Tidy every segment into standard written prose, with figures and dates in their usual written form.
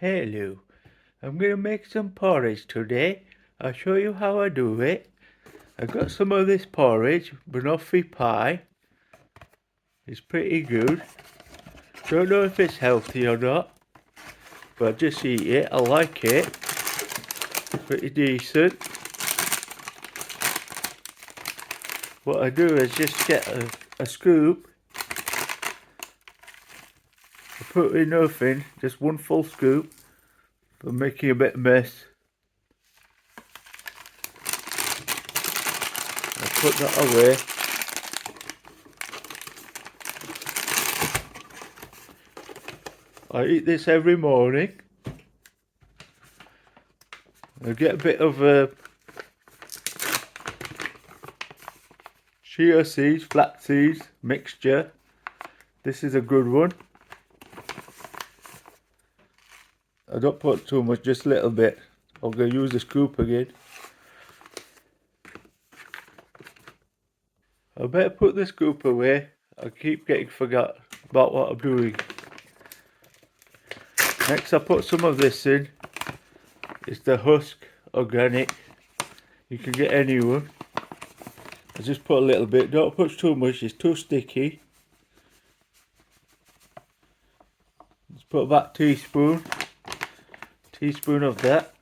Hello, I'm going to make some porridge today. I'll show you how I do it. I got some of this porridge, banoffee pie. It's pretty good. Don't know if it's healthy or not, but I just eat it. I like it. Pretty decent. What I do is just get a scoop. I put enough in, just one full scoop, for making a bit of mess. I put that away. I eat this every morning. I get a bit of chia seeds, flax seeds mixture. This is a good one. I don't put too much, just a little bit. I'm going to use the scoop again. I better put the scoop away. I keep getting forgot about what I'm doing. Next I put some of this in. It's the husk organic. You can get any one. I just put a little bit. Don't put too much, it's too sticky. Just put about a teaspoon of that.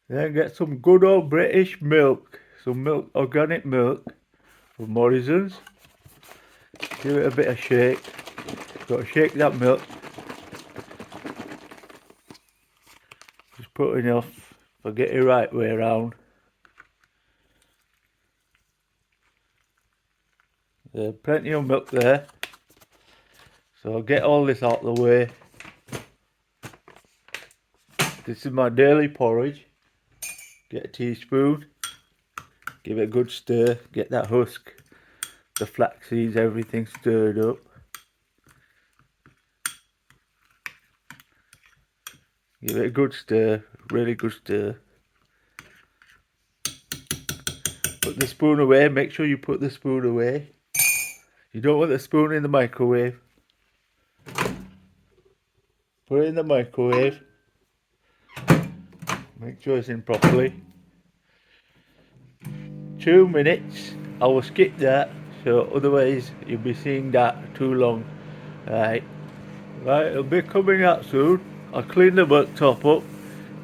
Then get some good old British milk. Some milk, organic milk from Morrison's. Give it a bit of shake. Got to shake that milk. Just put enough. If I get it right way around. There's plenty of milk there. So I'll get all this out of the way. This is my daily porridge. Get a teaspoon. Give it a good stir. Get that husk, the flax seeds, everything stirred up. Give it a good stir, really good stir. Put the spoon away. Make sure you put the spoon away. You don't want the spoon in the microwave. Put it in the microwave. Make sure it's in properly. 2 minutes. I will skip that, so otherwise you'll be seeing that too long. Right, it'll be coming out soon. I'll clean the work top up.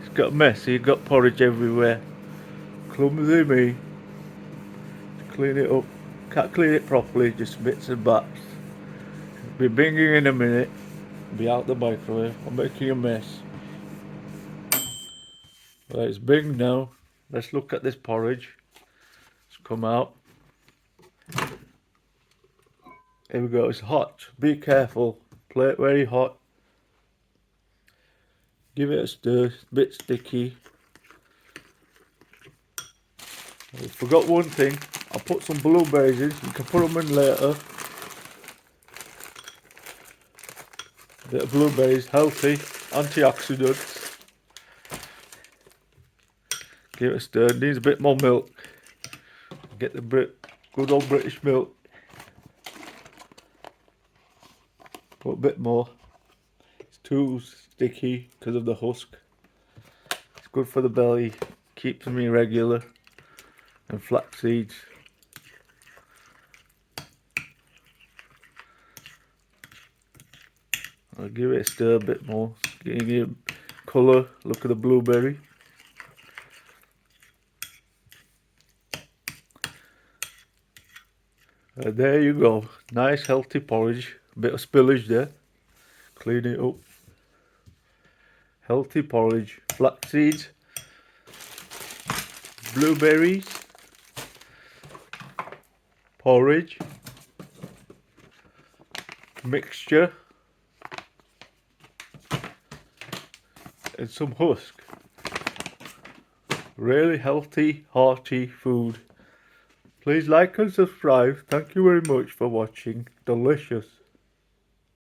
It's got messy, got porridge everywhere. Clumsy me. Clean it up. Can't clean it properly, just bits and bats. Be binging in a minute. Be out the microwave. I'm making a mess. Right, it's binged now. Let's look at this porridge. It's come out. Here we go. It's hot. Be careful. Plate very hot. Give it a stir. It's a bit sticky. I forgot one thing. I'll put some blueberries in. You can put them in later. A bit of blueberries, healthy, antioxidants. Give it a stir. Needs a bit more milk. Get the good old British milk. Put a bit more. It's too sticky because of the husk. It's good for the belly. Keeps me regular. And flax seeds. I'll give it a stir a bit more. Getting it colour. Look at the blueberry. There you go. Nice healthy porridge. A bit of spillage there. Clean it up. Healthy porridge. Flax seeds. Blueberries. Porridge. Mixture. And some husk. Really healthy, hearty food. Please like and subscribe. Thank you very much for watching. Delicious.